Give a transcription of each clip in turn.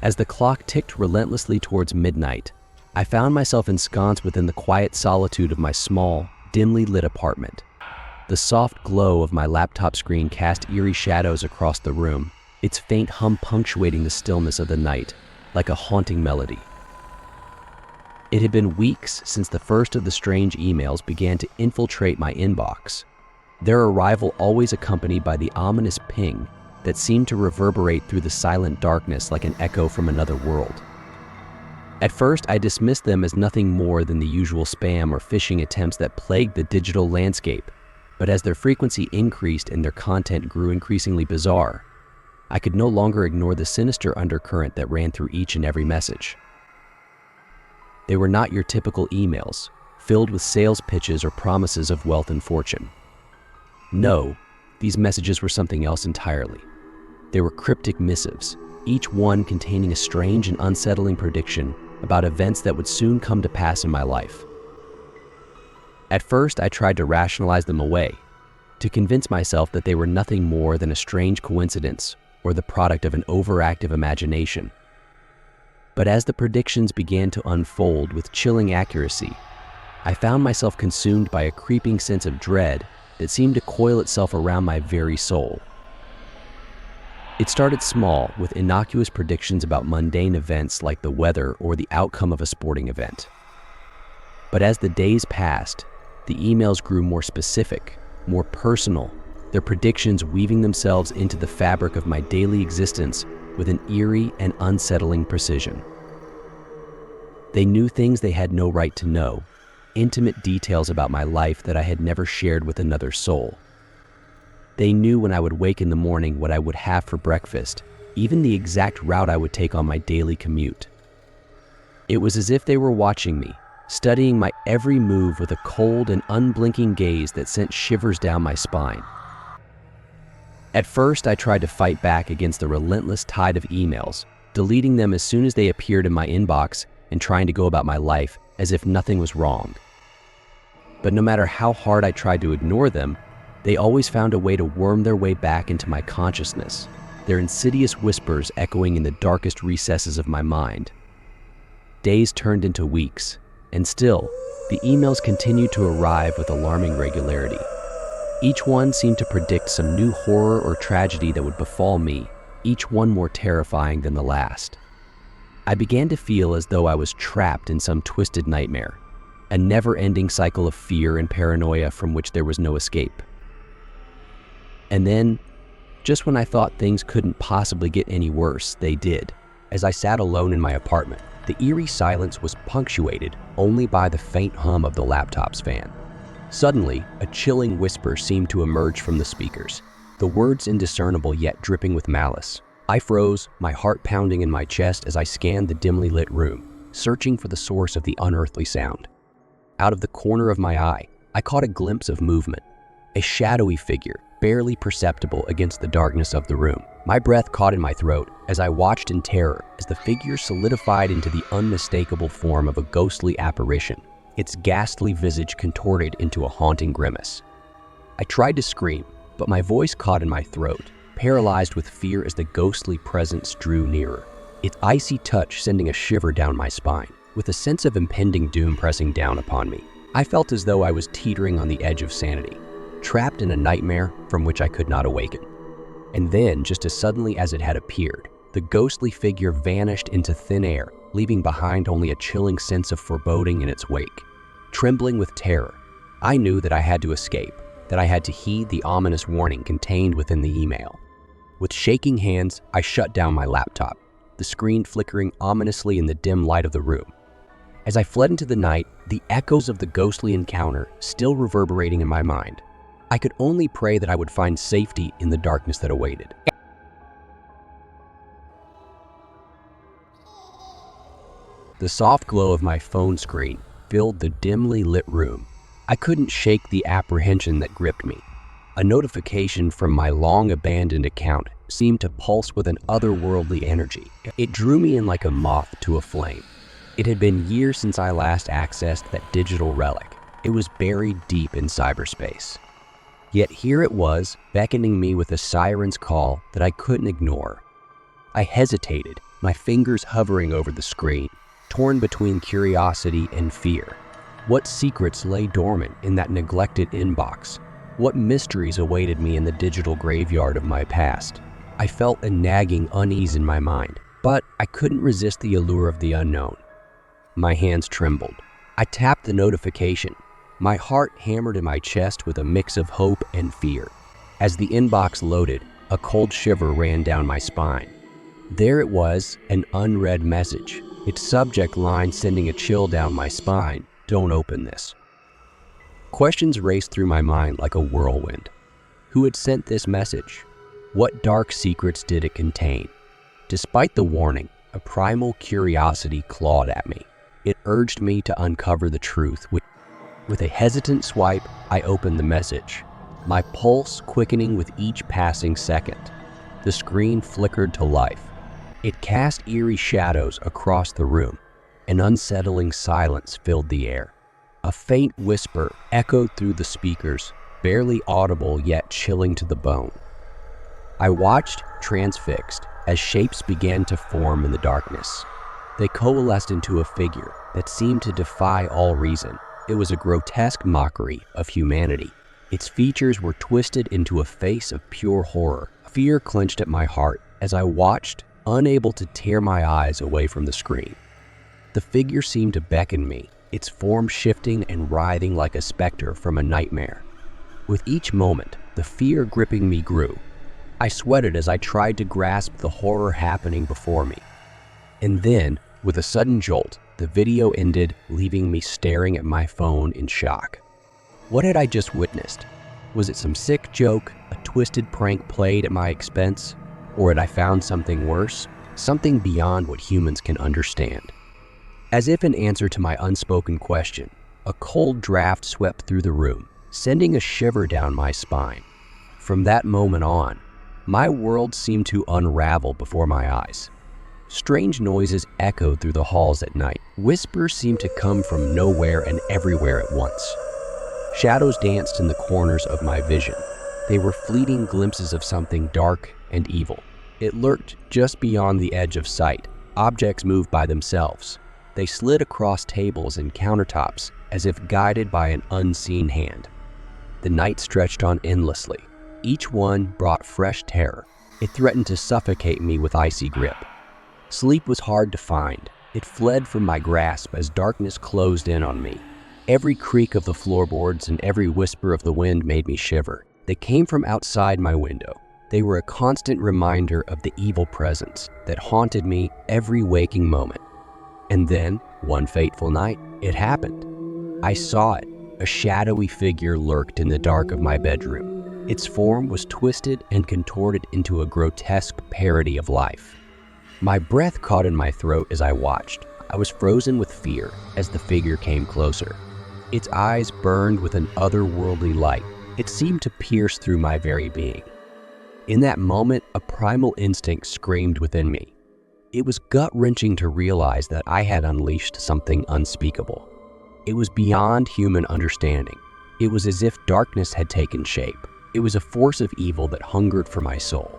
As the clock ticked relentlessly towards midnight, I found myself ensconced within the quiet solitude of my small, dimly lit apartment. The soft glow of my laptop screen cast eerie shadows across the room, its faint hum punctuating the stillness of the night, like a haunting melody. It had been weeks since the first of the strange emails began to infiltrate my inbox, their arrival always accompanied by the ominous ping that seemed to reverberate through the silent darkness like an echo from another world. At first, I dismissed them as nothing more than the usual spam or phishing attempts that plagued the digital landscape, but as their frequency increased and their content grew increasingly bizarre, I could no longer ignore the sinister undercurrent that ran through each and every message. They were not your typical emails, filled with sales pitches or promises of wealth and fortune. No, these messages were something else entirely. They were cryptic missives, each one containing a strange and unsettling prediction about events that would soon come to pass in my life. At first, I tried to rationalize them away, to convince myself that they were nothing more than a strange coincidence or the product of an overactive imagination. But as the predictions began to unfold with chilling accuracy, I found myself consumed by a creeping sense of dread that seemed to coil itself around my very soul. It started small, with innocuous predictions about mundane events like the weather or the outcome of a sporting event. But as the days passed, the emails grew more specific, more personal, their predictions weaving themselves into the fabric of my daily existence with an eerie and unsettling precision. They knew things they had no right to know, intimate details about my life that I had never shared with another soul. They knew when I would wake in the morning what I would have for breakfast, even the exact route I would take on my daily commute. It was as if they were watching me, studying my every move with a cold and unblinking gaze that sent shivers down my spine. At first, I tried to fight back against the relentless tide of emails, deleting them as soon as they appeared in my inbox and trying to go about my life as if nothing was wrong. But no matter how hard I tried to ignore them, they always found a way to worm their way back into my consciousness, their insidious whispers echoing in the darkest recesses of my mind. Days turned into weeks, and still, the emails continued to arrive with alarming regularity. Each one seemed to predict some new horror or tragedy that would befall me, each one more terrifying than the last. I began to feel as though I was trapped in some twisted nightmare, a never-ending cycle of fear and paranoia from which there was no escape. And then, just when I thought things couldn't possibly get any worse, they did. As I sat alone in my apartment, the eerie silence was punctuated only by the faint hum of the laptop's fan. Suddenly, a chilling whisper seemed to emerge from the speakers, the words indiscernible yet dripping with malice. I froze, my heart pounding in my chest as I scanned the dimly lit room, searching for the source of the unearthly sound. Out of the corner of my eye, I caught a glimpse of movement, a shadowy figure, barely perceptible against the darkness of the room. My breath caught in my throat as I watched in terror as the figure solidified into the unmistakable form of a ghostly apparition, its ghastly visage contorted into a haunting grimace. I tried to scream, but my voice caught in my throat, paralyzed with fear as the ghostly presence drew nearer, its icy touch sending a shiver down my spine. With a sense of impending doom pressing down upon me, I felt as though I was teetering on the edge of sanity, trapped in a nightmare from which I could not awaken. And then, just as suddenly as it had appeared, the ghostly figure vanished into thin air, leaving behind only a chilling sense of foreboding in its wake. Trembling with terror, I knew that I had to escape, that I had to heed the ominous warning contained within the email. With shaking hands, I shut down my laptop, the screen flickering ominously in the dim light of the room. As I fled into the night, the echoes of the ghostly encounter still reverberating in my mind, I could only pray that I would find safety in the darkness that awaited. The soft glow of my phone screen filled the dimly lit room. I couldn't shake the apprehension that gripped me. A notification from my long-abandoned account seemed to pulse with an otherworldly energy. It drew me in like a moth to a flame. It had been years since I last accessed that digital relic. It was buried deep in cyberspace. Yet here it was, beckoning me with a siren's call that I couldn't ignore. I hesitated, my fingers hovering over the screen, torn between curiosity and fear. What secrets lay dormant in that neglected inbox? What mysteries awaited me in the digital graveyard of my past? I felt a nagging unease in my mind, but I couldn't resist the allure of the unknown. My hands trembled. I tapped the notification. My heart hammered in my chest with a mix of hope and fear. As the inbox loaded, a cold shiver ran down my spine. There it was, an unread message, its subject line sending a chill down my spine. Don't open this. Questions raced through my mind like a whirlwind. Who had sent this message? What dark secrets did it contain? Despite the warning, a primal curiosity clawed at me. It urged me to uncover the truth. With a hesitant swipe, I opened the message, my pulse quickening with each passing second. The screen flickered to life. It cast eerie shadows across the room. An unsettling silence filled the air. A faint whisper echoed through the speakers, barely audible yet chilling to the bone. I watched, transfixed, as shapes began to form in the darkness. They coalesced into a figure that seemed to defy all reason. It was a grotesque mockery of humanity. Its features were twisted into a face of pure horror. Fear clenched at my heart as I watched, unable to tear my eyes away from the screen. The figure seemed to beckon me, its form shifting and writhing like a specter from a nightmare. With each moment, the fear gripping me grew. I sweated as I tried to grasp the horror happening before me. And then, with a sudden jolt, the video ended, leaving me staring at my phone in shock. What had I just witnessed? Was it some sick joke, a twisted prank played at my expense? Or had I found something worse? Something beyond what humans can understand? As if in answer to my unspoken question, a cold draft swept through the room, sending a shiver down my spine. From that moment on, my world seemed to unravel before my eyes. Strange noises echoed through the halls at night. Whispers seemed to come from nowhere and everywhere at once. Shadows danced in the corners of my vision. They were fleeting glimpses of something dark and evil. It lurked just beyond the edge of sight. Objects moved by themselves. They slid across tables and countertops as if guided by an unseen hand. The night stretched on endlessly. Each one brought fresh terror. It threatened to suffocate me with icy grip. Sleep was hard to find. It fled from my grasp as darkness closed in on me. Every creak of the floorboards and every whisper of the wind made me shiver. They came from outside my window. They were a constant reminder of the evil presence that haunted me every waking moment. And then, one fateful night, it happened. I saw it. A shadowy figure lurked in the dark of my bedroom. Its form was twisted and contorted into a grotesque parody of life. My breath caught in my throat as I watched. I was frozen with fear as the figure came closer. Its eyes burned with an otherworldly light. It seemed to pierce through my very being. In that moment, a primal instinct screamed within me. It was gut-wrenching to realize that I had unleashed something unspeakable. It was beyond human understanding. It was as if darkness had taken shape. It was a force of evil that hungered for my soul.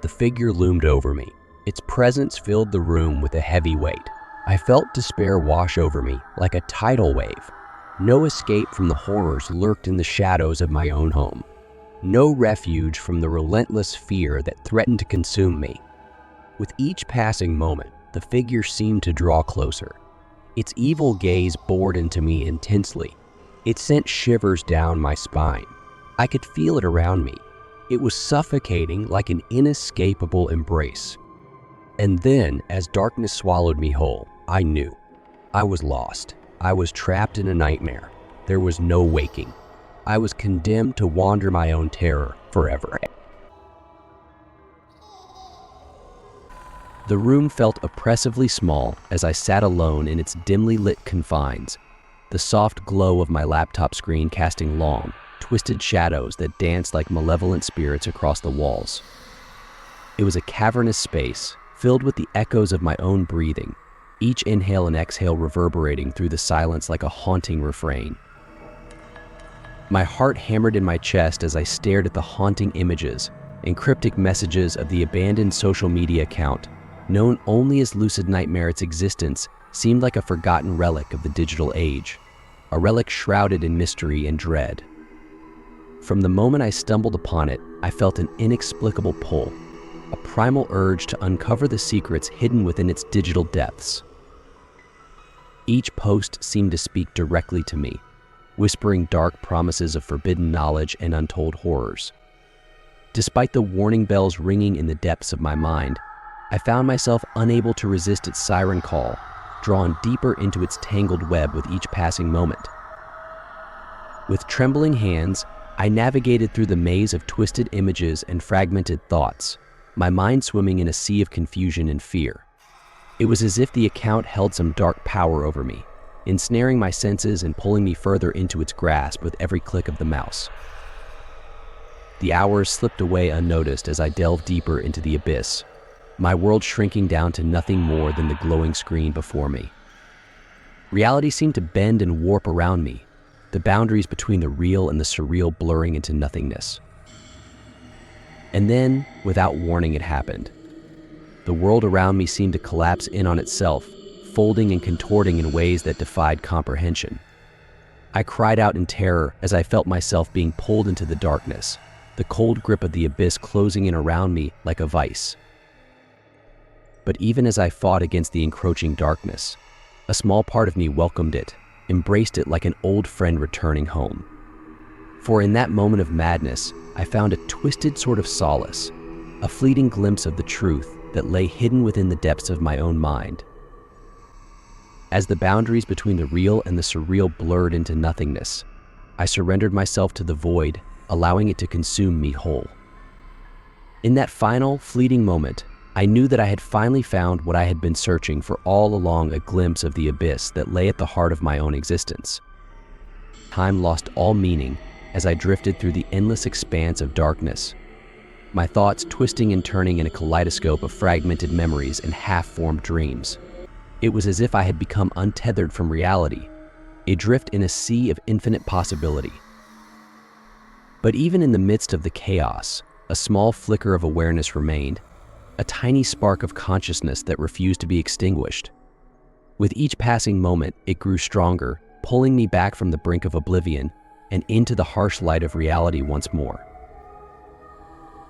The figure loomed over me. Its presence filled the room with a heavy weight. I felt despair wash over me like a tidal wave. No escape from the horrors lurked in the shadows of my own home. No refuge from the relentless fear that threatened to consume me. With each passing moment, the figure seemed to draw closer. Its evil gaze bored into me intensely. It sent shivers down my spine. I could feel it around me. It was suffocating like an inescapable embrace. And then, as darkness swallowed me whole, I knew. I was lost. I was trapped in a nightmare. There was no waking. I was condemned to wander my own terror forever. The room felt oppressively small as I sat alone in its dimly lit confines, the soft glow of my laptop screen casting long, twisted shadows that danced like malevolent spirits across the walls. It was a cavernous space, filled with the echoes of my own breathing, each inhale and exhale reverberating through the silence like a haunting refrain. My heart hammered in my chest as I stared at the haunting images, and cryptic messages of the abandoned social media account, known only as Lucid Nightmare. Its existence seemed like a forgotten relic of the digital age, a relic shrouded in mystery and dread. From the moment I stumbled upon it, I felt an inexplicable pull, a primal urge to uncover the secrets hidden within its digital depths. Each post seemed to speak directly to me, whispering dark promises of forbidden knowledge and untold horrors. Despite the warning bells ringing in the depths of my mind, I found myself unable to resist its siren call, drawn deeper into its tangled web with each passing moment. With trembling hands, I navigated through the maze of twisted images and fragmented thoughts, my mind swimming in a sea of confusion and fear. It was as if the account held some dark power over me, ensnaring my senses and pulling me further into its grasp with every click of the mouse. The hours slipped away unnoticed as I delved deeper into the abyss, my world shrinking down to nothing more than the glowing screen before me. Reality seemed to bend and warp around me, the boundaries between the real and the surreal blurring into nothingness. And then, without warning, it happened. The world around me seemed to collapse in on itself, folding and contorting in ways that defied comprehension. I cried out in terror as I felt myself being pulled into the darkness, the cold grip of the abyss closing in around me like a vice. But even as I fought against the encroaching darkness, a small part of me welcomed it, embraced it like an old friend returning home. For in that moment of madness, I found a twisted sort of solace, a fleeting glimpse of the truth that lay hidden within the depths of my own mind. As the boundaries between the real and the surreal blurred into nothingness, I surrendered myself to the void, allowing it to consume me whole. In that final, fleeting moment, I knew that I had finally found what I had been searching for all along, a glimpse of the abyss that lay at the heart of my own existence. Time lost all meaning as I drifted through the endless expanse of darkness, my thoughts twisting and turning in a kaleidoscope of fragmented memories and half-formed dreams. It was as if I had become untethered from reality, adrift in a sea of infinite possibility. But even in the midst of the chaos, a small flicker of awareness remained, a tiny spark of consciousness that refused to be extinguished. With each passing moment, it grew stronger, pulling me back from the brink of oblivion and into the harsh light of reality once more.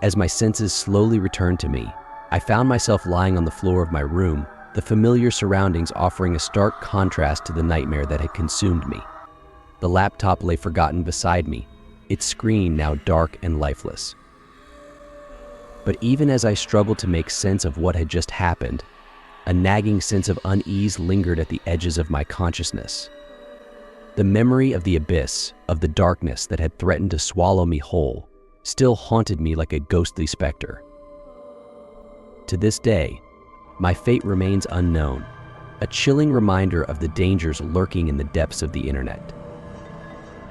As my senses slowly returned to me, I found myself lying on the floor of my room, the familiar surroundings offering a stark contrast to the nightmare that had consumed me. The laptop lay forgotten beside me, its screen now dark and lifeless. But even as I struggled to make sense of what had just happened, a nagging sense of unease lingered at the edges of my consciousness. The memory of the abyss, of the darkness that had threatened to swallow me whole, still haunted me like a ghostly specter. To this day, my fate remains unknown, a chilling reminder of the dangers lurking in the depths of the internet.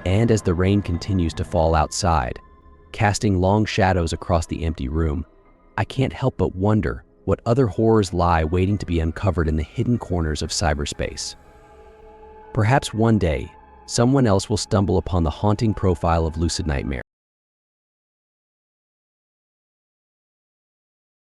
And as the rain continues to fall outside, casting long shadows across the empty room, I can't help but wonder what other horrors lie waiting to be uncovered in the hidden corners of cyberspace. Perhaps one day, someone else will stumble upon the haunting profile of Lucid Nightmare,